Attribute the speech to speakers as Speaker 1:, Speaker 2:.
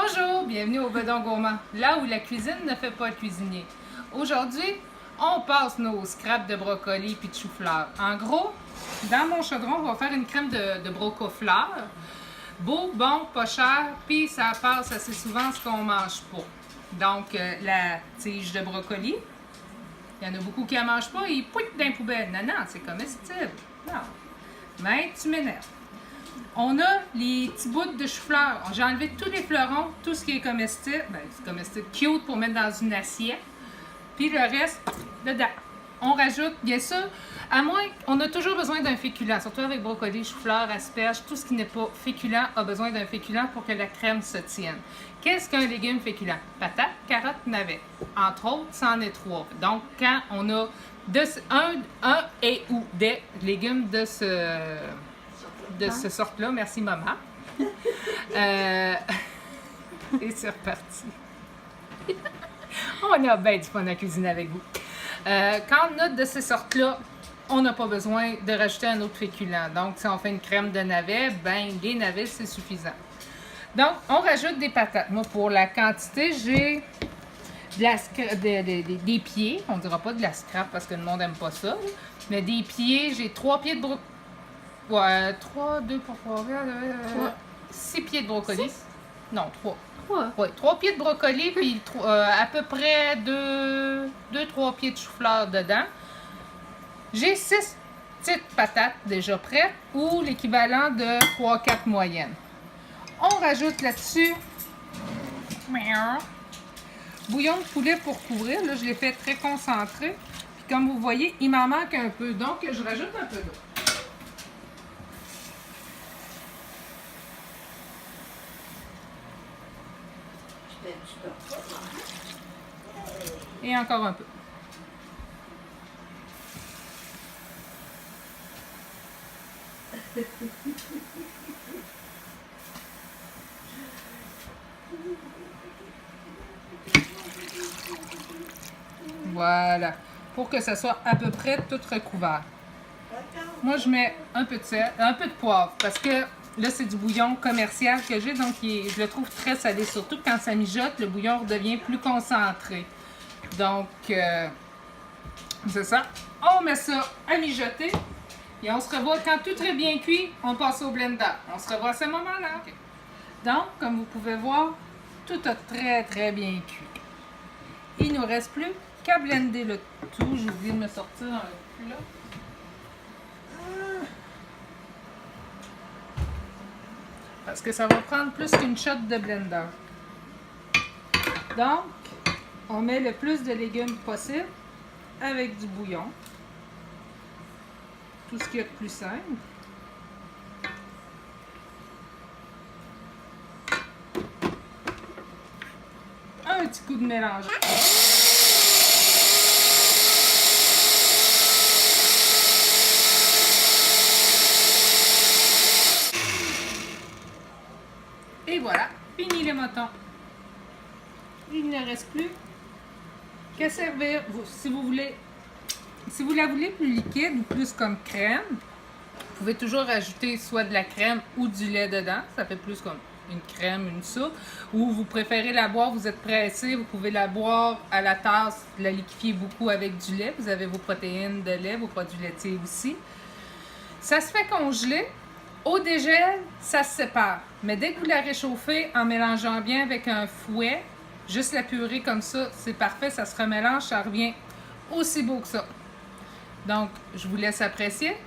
Speaker 1: Bonjour, bienvenue au Bedon Gourmand, là où la cuisine ne fait pas le cuisinier. Aujourd'hui, on passe nos scraps de brocoli puis de chou-fleur. En gros, dans mon chaudron, on va faire une crème de brocofleur. Beau, bon, pas cher, puis ça passe assez souvent ce qu'on mange pas. Donc, la tige de brocoli, il y en a beaucoup qui ne mangent pas, ils pouitent dans les poubelles. Non, non, c'est comestible. Non. Mais tu m'énerves. On a les petits bouts de chou-fleur. J'ai enlevé tous les fleurons, tout ce qui est comestible. Ben, c'est comestible cute pour mettre dans une assiette. Puis le reste, dedans. On rajoute, bien sûr, à moins, on a toujours besoin d'un féculent, surtout avec brocoli, chou-fleur, asperges, tout ce qui n'est pas féculent a besoin d'un féculent pour que la crème se tienne. Qu'est-ce qu'un légume féculent? Patate, carotte, navet. Entre autres, c'en est 3. Donc, quand on a un et ou des légumes de ce sorte-là, merci maman. Et c'est reparti. On a bien du fun à cuisiner avec vous. Quand on a de ces sortes-là, on n'a pas besoin de rajouter un autre féculent. Donc, si on fait une crème de navets, ben les navets, c'est suffisant. Donc, on rajoute des patates. Moi, pour la quantité, j'ai des pieds. On ne dira pas de la scrap parce que le monde n'aime pas ça. Mais des pieds, j'ai 3 pieds de brocoli. Ouais, 3, 2 pour 3, 6 pieds de brocoli. 6? Non, 3. 3? Oui, 3 pieds de brocoli, puis à peu près 2-3 pieds de chou-fleur dedans. J'ai 6 petites patates déjà prêtes, ou l'équivalent de 3-4 moyennes. On rajoute là-dessus bouillon de poulet pour couvrir. Là, je l'ai fait très concentré. Puis comme vous voyez, il m'en manque un peu, donc je rajoute un peu d'eau. Et encore un peu. Voilà. Pour que ça soit à peu près tout recouvert. Moi, je mets un peu de sel, un peu de poivre, parce que là, c'est du bouillon commercial que j'ai, donc je le trouve très salé. Surtout quand ça mijote, le bouillon redevient plus concentré. Donc, c'est ça. On met ça à mijoter. Et on se revoit quand tout est bien cuit, on passe au blender. On se revoit à ce moment-là. Okay. Donc, comme vous pouvez voir, tout a très, très bien cuit. Il ne nous reste plus qu'à blender le tout. J'ai oublié de me sortir un plat. Parce que ça va prendre plus qu'une shot de blender. Donc, on met le plus de légumes possible avec du bouillon. Tout ce qu'il y a de plus simple. Un petit coup de mélange. Et voilà, fini les motons. Il ne reste plus qu'à servir. Si vous la voulez plus liquide ou plus comme crème, vous pouvez toujours rajouter soit de la crème ou du lait dedans. Ça fait plus comme une crème, une soupe. Ou vous préférez la boire, vous êtes pressé, vous pouvez la boire à la tasse, la liquéfier beaucoup avec du lait. Vous avez vos protéines de lait, vos produits laitiers aussi. Ça se fait congeler. Au dégel, ça se sépare. Mais dès que vous la réchauffez en mélangeant bien avec un fouet, juste la purée comme ça, c'est parfait, ça se remélange, ça revient aussi beau que ça. Donc, je vous laisse apprécier.